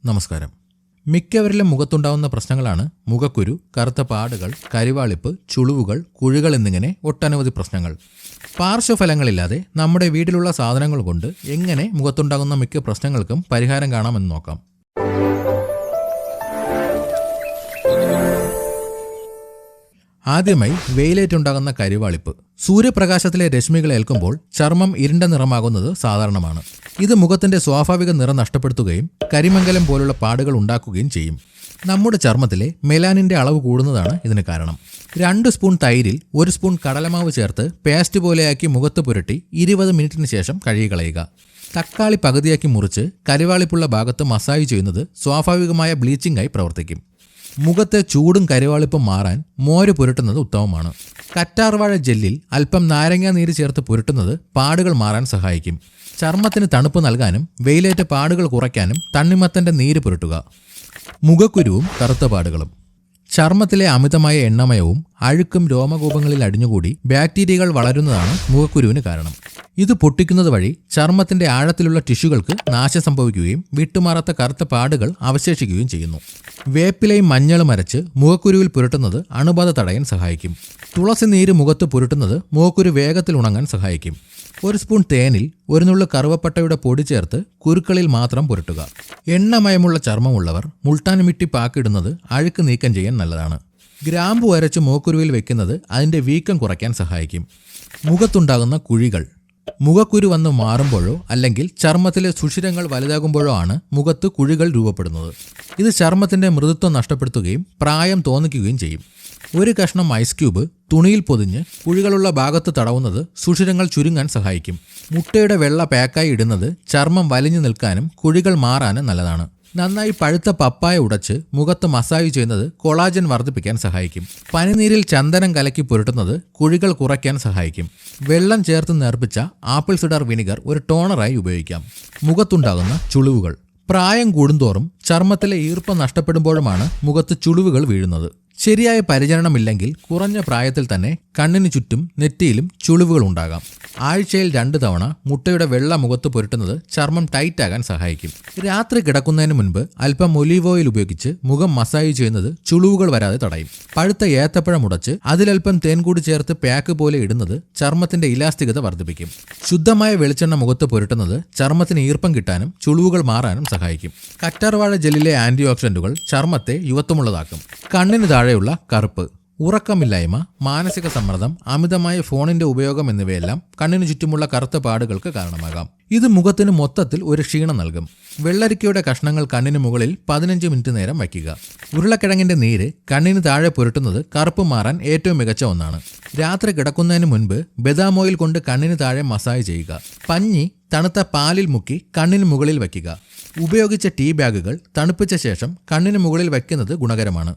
നമസ്കാരം. മിക്കവരിലും മുഖത്തുണ്ടാവുന്ന പ്രശ്നങ്ങളാണ് മുഖക്കുരു, കറുത്ത പാടുകൾ, കരിവാളിപ്പ്, ചുളിവുകൾ, കുഴികൾ എന്നിങ്ങനെ ഒട്ടനവധി പ്രശ്നങ്ങൾ. പാർശ്വഫലങ്ങളില്ലാതെ നമ്മുടെ വീട്ടിലുള്ള സാധനങ്ങൾ കൊണ്ട് എങ്ങനെ മുഖത്തുണ്ടാകുന്ന മിക്ക പ്രശ്നങ്ങൾക്കും പരിഹാരം കാണാമെന്ന് നോക്കാം. ആദ്യമായി വെയിലേറ്റുണ്ടാകുന്ന കരിവാളിപ്പ്. സൂര്യപ്രകാശത്തിലെ രശ്മികൾ ഏൽക്കുമ്പോൾ ചർമ്മം ഇരുണ്ട നിറമാകുന്നത് സാധാരണമാണ്. ഇത് മുഖത്തിന്റെ സ്വാഭാവിക നിറം നഷ്ടപ്പെടുത്തുകയും കരിമംഗലം പോലുള്ള പാടുകൾ ഉണ്ടാക്കുകയും ചെയ്യും. നമ്മുടെ ചർമ്മത്തിലെ മെലാനിന്റെ അളവ് കൂടുന്നതാണ് ഇതിന് കാരണം. 2 സ്പൂൺ തൈരിൽ 1 സ്പൂൺ കടലമാവ് ചേർത്ത് പേസ്റ്റ് പോലെയാക്കി മുഖത്ത് പുരട്ടി 20 മിനിറ്റിന് ശേഷം കഴുകിക്കളയുക. തക്കാളി പകുതിയാക്കി മുറിച്ച് കരിവാളിപ്പുള്ള ഭാഗത്ത് മസാജ് ചെയ്യുന്നത് സ്വാഭാവികമായ ബ്ലീച്ചിങ്ങായി പ്രവർത്തിക്കും. മുഖത്തെ ചൂടും കരിവാളിപ്പും മാറാൻ മോര് പുരട്ടുന്നത് ഉത്തമമാണ്. കറ്റാർവാഴ ജെല്ലിൽ അല്പം നാരങ്ങാ നീര് ചേർത്ത് പുരട്ടുന്നത് പാടുകൾ മാറാൻ സഹായിക്കും. ചർമ്മത്തിന് തണുപ്പ് നൽകാനും വെയിലേറ്റ പാടുകൾ കുറയ്ക്കാനും തണ്ണിമത്തന്റെ നീര് പുരട്ടുക. മുഖക്കുരുവും കറുത്ത പാടുകളും. ചർമ്മത്തിലെ അമിതമായ എണ്ണമയവും അഴുക്കും രോമകൂപങ്ങളിൽ അടിഞ്ഞുകൂടി ബാക്ടീരിയകൾ വളരുന്നതാണ് മുഖക്കുരുവിന് കാരണം. ഇത് പൊട്ടിക്കുന്നത് വഴി ചർമ്മത്തിന്റെ ആഴത്തിലുള്ള ടിഷ്യൂകൾക്ക് നാശം സംഭവിക്കുകയും വിട്ടുമാറാത്ത കറുത്ത പാടുകൾ അവശേഷിക്കുകയും ചെയ്യുന്നു. വേപ്പിലയും മഞ്ഞളും അരച്ച് മുഖക്കുരുവിൽ പുരട്ടുന്നത് അണുബാധ തടയാൻ സഹായിക്കും. തുളസി നീര് മുഖത്ത് പുരട്ടുന്നത് മുഖക്കുരു വേഗത്തിൽ ഉണങ്ങാൻ സഹായിക്കും. 1 സ്പൂൺ തേനിൽ 1 നുള്ളു കറുവപ്പട്ടയുടെ പൊടി ചേർത്ത് കുരുക്കളിൽ മാത്രം പുരട്ടുക. എണ്ണമയമുള്ള ചർമ്മമുള്ളവർ മുൾട്ടാൻ മിട്ടി പാക്കിടുന്നത് അഴുക്ക് നീക്കം ചെയ്യാൻ നല്ലതാണ്. ഗ്രാമ്പു അരച്ച് മുഖക്കുരുവിൽ വെക്കുന്നത് അതിന്റെ വീക്കം കുറയ്ക്കാൻ സഹായിക്കും. മുഖത്തുണ്ടാകുന്ന കുഴികൾ. മുഖക്കുരു വന്ന് മാറുമ്പോഴോ അല്ലെങ്കിൽ ചർമ്മത്തിലെ സുഷിരങ്ങൾ വലുതാകുമ്പോഴോ ആണ് മുഖത്ത് കുഴികൾ രൂപപ്പെടുന്നത്. ഇത് ചർമ്മത്തിന്റെ മൃദുത്വം നഷ്ടപ്പെടുത്തുകയും പ്രായം തോന്നിക്കുകയും ചെയ്യും. 1 കഷ്ണം ഐസ് ക്യൂബ് തുണിയിൽ പൊതിഞ്ഞ് കുഴികളുള്ള ഭാഗത്ത് തടവുന്നത് സുഷിരങ്ങൾ ചുരുങ്ങാൻ സഹായിക്കും. മുട്ടയുടെ വെള്ള പാക്കായി ഇടുന്നത് ചർമ്മം വലിഞ്ഞു നിൽക്കാനും കുഴികൾ മാറാനും നല്ലതാണ്. നന്നായി പഴുത്ത പപ്പായ ഉടച്ച് മുഖത്ത് മസാജ് ചെയ്യുന്നത് കൊളാജൻ വർദ്ധിപ്പിക്കാൻ സഹായിക്കും. പനിനീരിൽ ചന്ദനം കലക്കി പുരട്ടുന്നത് കുഴികൾ കുറയ്ക്കാൻ സഹായിക്കും. വെള്ളം ചേർത്ത് നേർപ്പിച്ച ആപ്പിൾ സിഡർ വിനിഗർ ഒരു ടോണറായി ഉപയോഗിക്കാം. മുഖത്തുണ്ടാകുന്ന ചുളിവുകൾ. പ്രായം കൂടുന്തോറും ചർമ്മത്തിലെ ഈർപ്പം നഷ്ടപ്പെടുമ്പോഴുമാണ് മുഖത്ത് ചുളിവുകൾ വീഴുന്നത്. ശരിയായ പരിചരണമില്ലെങ്കിൽ കുറഞ്ഞ പ്രായത്തിൽ തന്നെ കണ്ണിന് ചുറ്റും നെറ്റിയിലും ചുളിവുകൾ ഉണ്ടാകാം. ആഴ്ചയിൽ 2 തവണ മുട്ടയുടെ വെള്ള മുഖത്ത് പുരട്ടുന്നത് ചർമ്മം ടൈറ്റ് ആകാൻ സഹായിക്കും. രാത്രി കിടക്കുന്നതിന് മുൻപ് അല്പം ഒലീവ് ഓയിൽ ഉപയോഗിച്ച് മുഖം മസാജ് ചെയ്യുന്നത് ചുളിവുകൾ വരാതെ തടയും. പഴുത്ത ഏത്തപ്പഴം ഉടച്ച് അതിലൽപ്പം തേൻ കൂടി ചേർത്ത് പാക്ക് പോലെ ഇടുന്നത് ചർമ്മത്തിന്റെ ഇലാസ്തികത വർദ്ധിപ്പിക്കും. ശുദ്ധമായ വെളിച്ചെണ്ണ മുഖത്ത് പുരട്ടുന്നത് ചർമ്മത്തിന് ഈർപ്പം കിട്ടാനും ചുളിവുകൾ മാറാനും സഹായിക്കും. കറ്റാർവാഴ ജെല്ലിലെ ആന്റി ഓക്സിഡന്റുകൾ ചർമ്മത്തെ യുവത്വമുള്ളതാക്കും. കണ്ണിന് താഴെയുള്ള കറുപ്പ്, ഉറക്കമില്ലായ്മ, മാനസിക സമ്മർദ്ദം, അമിതമായ ഫോണിന്റെ ഉപയോഗം എന്നിവയെല്ലാം കണ്ണിനു ചുറ്റുമുള്ള കറുത്ത പാടുകൾക്ക് കാരണമാകാം. ഇത് മുഖത്തിന് മൊത്തത്തിൽ ഒരു ക്ഷീണം നൽകും. വെള്ളരിക്കയുടെ കഷ്ണങ്ങൾ കണ്ണിന് മുകളിൽ 15 മിനിറ്റ് നേരം വയ്ക്കുക. ഉരുളക്കിഴങ്ങിന്റെ നീര് കണ്ണിന് താഴെ പുരട്ടുന്നത് കറുപ്പ് മാറാൻ ഏറ്റവും മികച്ച ഒന്നാണ്. രാത്രി കിടക്കുന്നതിന് മുൻപ് ബദാം ഓയിൽ കൊണ്ട് കണ്ണിന് താഴെ മസാജ് ചെയ്യുക. പഞ്ഞി തണുത്ത പാലിൽ മുക്കി കണ്ണിന് മുകളിൽ വയ്ക്കുക. ഉപയോഗിച്ച ടീ ബാഗുകൾ തണുപ്പിച്ച ശേഷം കണ്ണിന് മുകളിൽ വയ്ക്കുന്നത് ഗുണകരമാണ്.